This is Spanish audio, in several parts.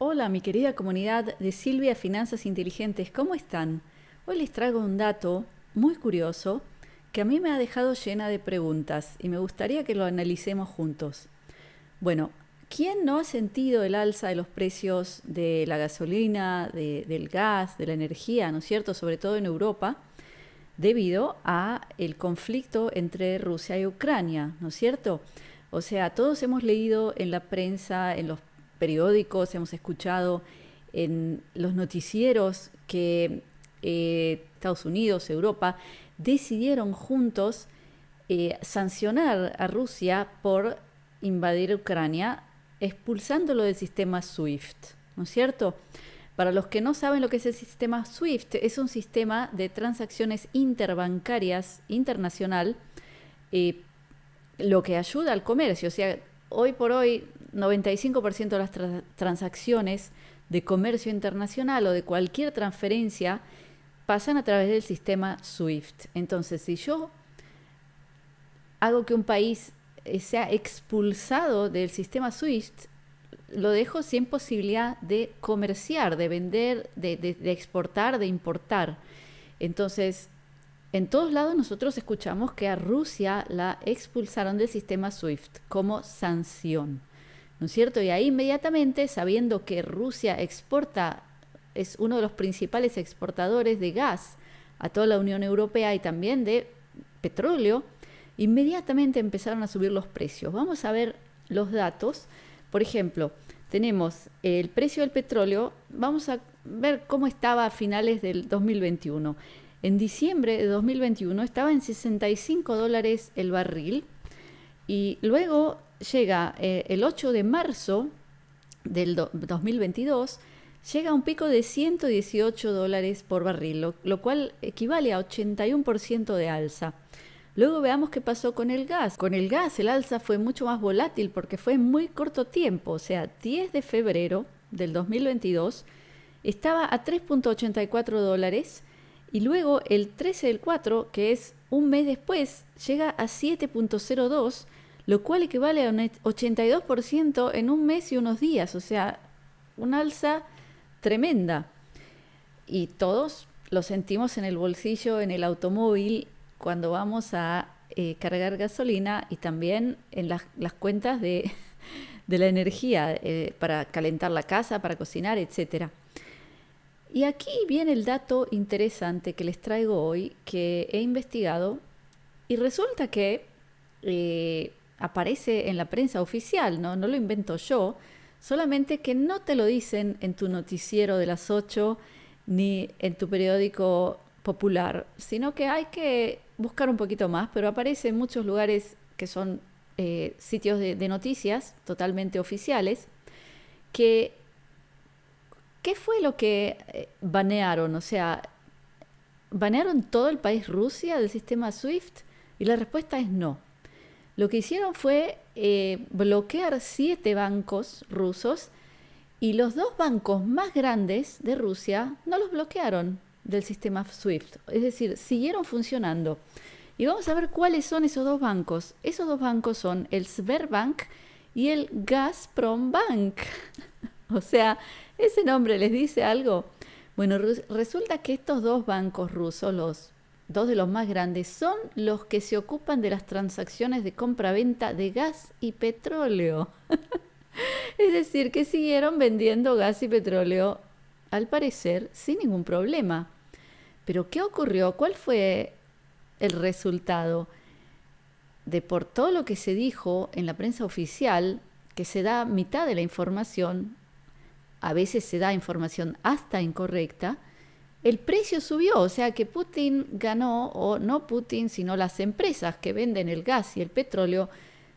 Hola, mi querida comunidad de Silvia Finanzas Inteligentes, ¿cómo están? Hoy les traigo un dato muy curioso que a mí me ha dejado llena de preguntas y me gustaría que lo analicemos juntos. Bueno, ¿quién no ha sentido el alza de los precios de la gasolina, del gas, de la energía, ¿no es cierto? Sobre todo en Europa, debido a el conflicto entre Rusia y Ucrania, ¿no es cierto? O sea, todos hemos leído en la prensa, en los periódicos, hemos escuchado en los noticieros que Estados Unidos, Europa, decidieron juntos sancionar a Rusia por invadir Ucrania, expulsándolo del sistema SWIFT, ¿no es cierto? Para los que no saben lo que es el sistema SWIFT, es un sistema de transacciones interbancarias internacional, eh, lo que ayuda al comercio. O sea, hoy por hoy, 95% de las transacciones de comercio internacional o de cualquier transferencia pasan a través del sistema SWIFT. Entonces, si yo hago que un país sea expulsado del sistema SWIFT, lo dejo sin posibilidad de comerciar, de vender, de exportar, de importar. Entonces, en todos lados nosotros escuchamos que a Rusia la expulsaron del sistema SWIFT como sanción, ¿no es cierto? Y ahí inmediatamente, sabiendo que Rusia exporta, es uno de los principales exportadores de gas a toda la Unión Europea y también de petróleo, inmediatamente empezaron a subir los precios. Vamos a ver los datos. Por ejemplo, tenemos el precio del petróleo. Vamos a ver cómo estaba a finales del 2021. En diciembre de 2021 estaba en $65 el barril y luego llega el 8 de marzo del 2022, llega a un pico de $118 por barril, lo cual equivale a 81% de alza. Luego veamos qué pasó con el gas. Con el gas el alza fue mucho más volátil porque fue en muy corto tiempo, o sea, 10 de febrero del 2022 estaba a $3.84 y luego el 13 del 4, que es un mes después, llega a 7.02, lo cual equivale a un 82% en un mes y unos días, o sea, una alza tremenda. Y todos lo sentimos en el bolsillo, en el automóvil, cuando vamos a cargar gasolina y también en las cuentas de la energía para calentar la casa, para cocinar, etc. Y aquí viene el dato interesante que les traigo hoy, que he investigado y resulta que aparece en la prensa oficial, no lo invento yo, solamente que no te lo dicen en tu noticiero de las 8 ni en tu periódico popular, sino que hay que buscar un poquito más, pero aparece en muchos lugares que son sitios de noticias totalmente oficiales, que ¿qué fue lo que banearon? O sea, ¿banearon todo el país Rusia del sistema SWIFT? Y la respuesta es no. Lo que hicieron fue bloquear 7 bancos rusos y los 2 bancos más grandes de Rusia no los bloquearon del sistema SWIFT. Es decir, siguieron funcionando. Y vamos a ver cuáles son esos 2 bancos. Esos 2 bancos son el Sberbank y el Gazprombank. O sea, ¿ese nombre les dice algo? Bueno, resulta que estos 2 bancos rusos, los 2 de los más grandes, son los que se ocupan de las transacciones de compra-venta de gas y petróleo. Es decir, que siguieron vendiendo gas y petróleo, al parecer, sin ningún problema. Pero ¿qué ocurrió? ¿Cuál fue el resultado? De por todo lo que se dijo en la prensa oficial, que se da mitad de la información, a veces se da información hasta incorrecta, el precio subió, o sea que Putin ganó, o no Putin, sino las empresas que venden el gas y el petróleo,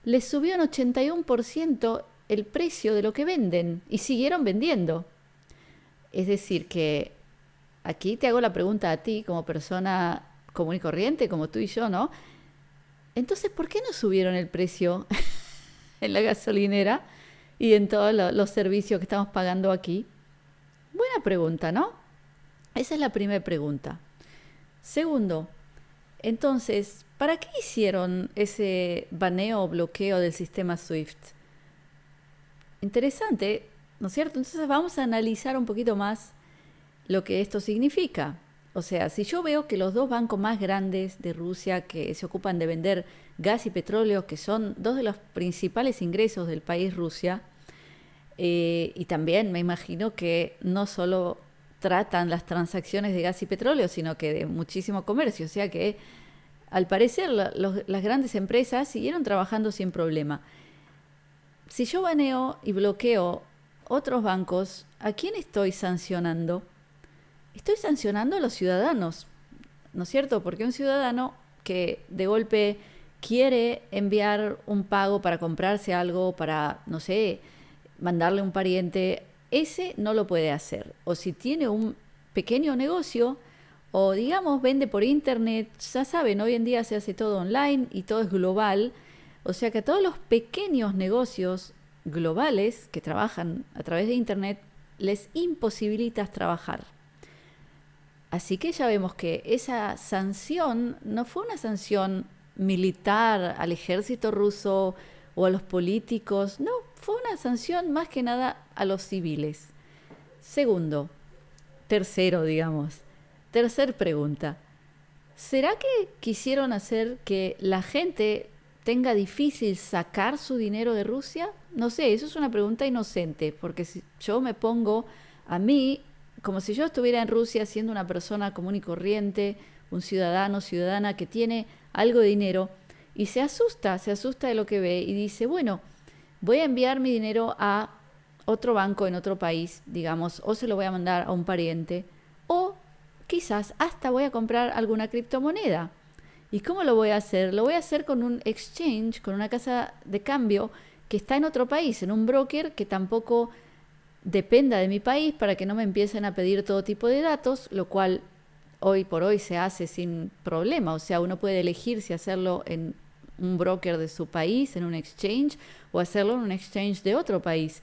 les subió en 81% el precio de lo que venden y siguieron vendiendo. Es decir que aquí te hago la pregunta a ti como persona común y corriente, como tú y yo, ¿no? Entonces, ¿por qué no subieron el precio en la gasolinera y en todos los servicios que estamos pagando aquí? Buena pregunta, ¿no? Esa es la primera pregunta. Segundo, entonces, ¿para qué hicieron ese baneo o bloqueo del sistema SWIFT? Interesante, ¿no es cierto? Entonces vamos a analizar un poquito más lo que esto significa. O sea, si yo veo que los dos bancos más grandes de Rusia que se ocupan de vender gas y petróleo, que son dos de los principales ingresos del país Rusia, y también me imagino que no solo tratan las transacciones de gas y petróleo, sino que de muchísimo comercio, o sea que al parecer las grandes empresas siguieron trabajando sin problema. Si yo baneo y bloqueo otros bancos, ¿a quién estoy sancionando? Estoy sancionando a los ciudadanos, ¿no es cierto? Porque un ciudadano que de golpe quiere enviar un pago para comprarse algo, para, no sé, mandarle a un pariente, ese no lo puede hacer. O si tiene un pequeño negocio, o digamos vende por internet, ya saben, hoy en día se hace todo online y todo es global, o sea que a todos los pequeños negocios globales que trabajan a través de internet les imposibilitas trabajar. Así que ya vemos que esa sanción no fue una sanción militar al ejército ruso o a los políticos, no, fue una sanción más que nada a los civiles. Tercer pregunta. ¿Será que quisieron hacer que la gente tenga difícil sacar su dinero de Rusia? No sé, eso es una pregunta inocente, porque si yo me pongo a mí como si yo estuviera en Rusia siendo una persona común y corriente, un ciudadano, ciudadana que tiene algo de dinero y se asusta de lo que ve y dice, bueno, voy a enviar mi dinero a otro banco en otro país, digamos, o se lo voy a mandar a un pariente, o quizás hasta voy a comprar alguna criptomoneda. ¿Y cómo lo voy a hacer? Lo voy a hacer con un exchange, con una casa de cambio que está en otro país, en un broker que tampoco dependa de mi país para que no me empiecen a pedir todo tipo de datos, lo cual hoy por hoy se hace sin problema. O sea, uno puede elegir si hacerlo en un broker de su país, en un exchange, o hacerlo en un exchange de otro país.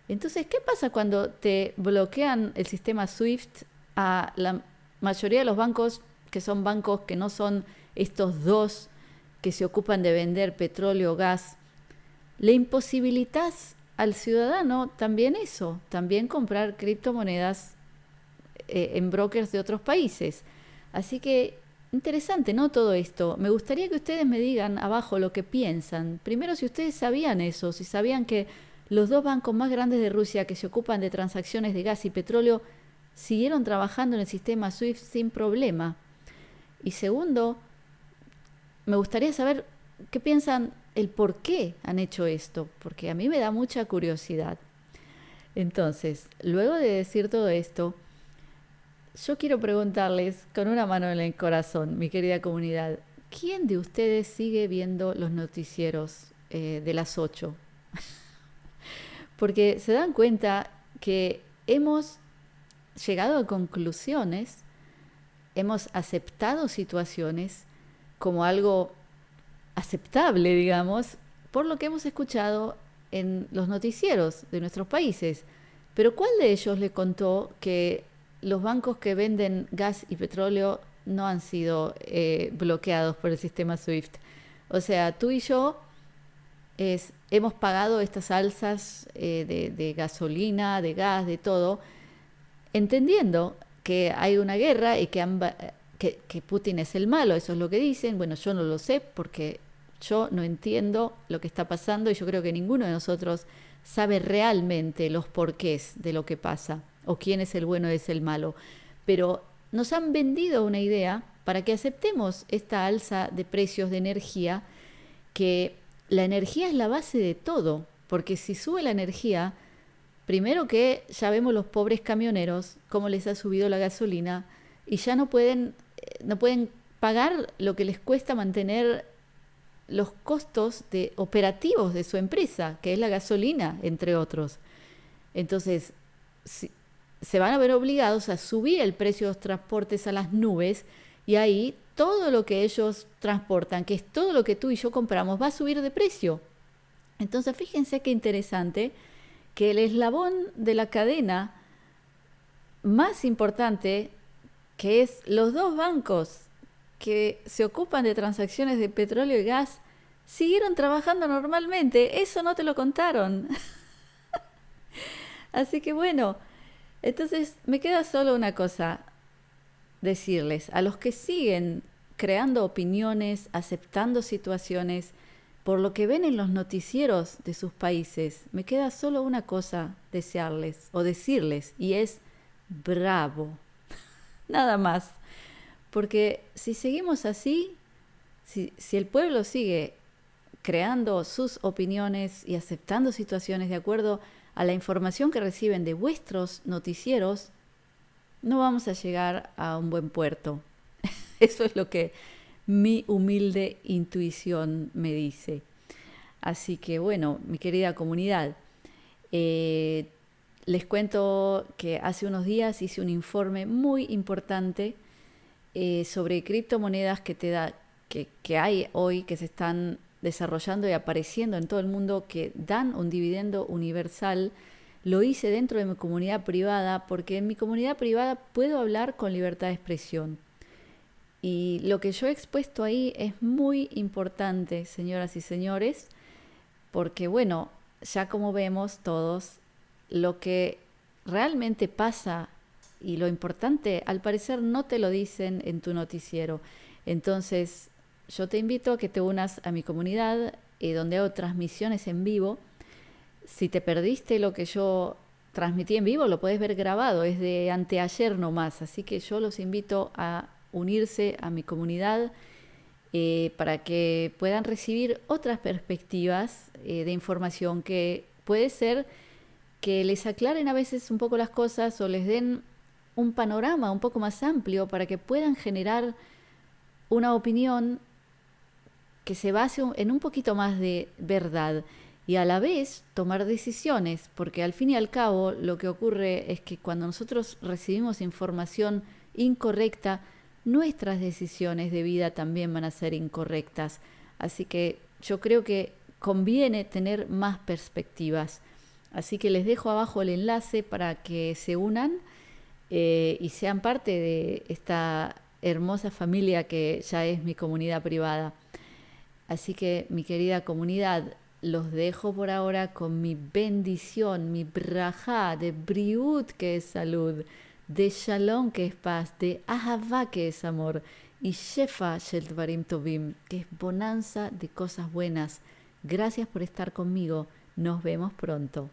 Entonces, ¿qué pasa cuando te bloquean el sistema SWIFT a la mayoría de los bancos, que son bancos que no son estos dos que se ocupan de vender petróleo o gas? Le imposibilitas al ciudadano también eso, también comprar criptomonedas en brokers de otros países. Así que interesante, ¿no? Todo esto. Me gustaría que ustedes me digan abajo lo que piensan. Primero, si ustedes sabían eso, si sabían que los dos bancos más grandes de Rusia que se ocupan de transacciones de gas y petróleo siguieron trabajando en el sistema SWIFT sin problema. Y segundo, me gustaría saber qué piensan el por qué han hecho esto, porque a mí me da mucha curiosidad. Entonces, luego de decir todo esto, yo quiero preguntarles con una mano en el corazón, mi querida comunidad, ¿quién de ustedes sigue viendo los noticieros de las 8? Porque se dan cuenta que hemos llegado a conclusiones, hemos aceptado situaciones como algo aceptable, digamos, por lo que hemos escuchado en los noticieros de nuestros países. Pero ¿cuál de ellos le contó que los bancos que venden gas y petróleo no han sido bloqueados por el sistema SWIFT? O sea, tú y yo hemos pagado estas alzas de gasolina, de gas, de todo, entendiendo que hay una guerra y que Putin es el malo, eso es lo que dicen. Bueno, yo no lo sé porque yo no entiendo lo que está pasando y yo creo que ninguno de nosotros sabe realmente los porqués de lo que pasa o quién es el bueno y es el malo. Pero nos han vendido una idea para que aceptemos esta alza de precios de energía, que la energía es la base de todo, porque si sube la energía, primero que ya vemos los pobres camioneros cómo les ha subido la gasolina y ya no pueden pagar lo que les cuesta mantener los costos operativos de su empresa, que es la gasolina, entre otros. Entonces, se van a ver obligados a subir el precio de los transportes a las nubes y ahí todo lo que ellos transportan, que es todo lo que tú y yo compramos, va a subir de precio. Entonces, fíjense qué interesante que el eslabón de la cadena más importante, que es los dos bancos que se ocupan de transacciones de petróleo y gas, siguieron trabajando normalmente. Eso no te lo contaron. Así que bueno, entonces me queda solo una cosa, decirles, a los que siguen creando opiniones, aceptando situaciones, por lo que ven en los noticieros de sus países, me queda solo una cosa desearles o decirles, y es bravo, nada más. Porque si seguimos así, si el pueblo sigue creando sus opiniones y aceptando situaciones de acuerdo a la información que reciben de vuestros noticieros, no vamos a llegar a un buen puerto. Eso es lo que mi humilde intuición me dice. Así que bueno, mi querida comunidad, eh, les cuento que hace unos días hice un informe muy importante sobre criptomonedas que hay hoy, que se están desarrollando y apareciendo en todo el mundo, que dan un dividendo universal. Lo hice dentro de mi comunidad privada porque en mi comunidad privada puedo hablar con libertad de expresión. Y lo que yo he expuesto ahí es muy importante, señoras y señores, porque bueno, ya como vemos todos, lo que realmente pasa y lo importante, al parecer no te lo dicen en tu noticiero. Entonces, yo te invito a que te unas a mi comunidad, donde hago transmisiones en vivo. Si te perdiste lo que yo transmití en vivo, lo puedes ver grabado, es de anteayer nomás. Así que yo los invito a unirse a mi comunidad para que puedan recibir otras perspectivas de información que puede ser que les aclaren a veces un poco las cosas o les den un panorama un poco más amplio para que puedan generar una opinión que se base en un poquito más de verdad y a la vez tomar decisiones, porque al fin y al cabo lo que ocurre es que cuando nosotros recibimos información incorrecta, nuestras decisiones de vida también van a ser incorrectas. Así que yo creo que conviene tener más perspectivas. Así que les dejo abajo el enlace para que se unan y sean parte de esta hermosa familia que ya es mi comunidad privada. Así que, mi querida comunidad, los dejo por ahora con mi bendición, mi brajá de briut, que es salud, de shalom, que es paz, de ahavá, que es amor, y shefa shel dvarim tovim, que es bonanza de cosas buenas. Gracias por estar conmigo. Nos vemos pronto.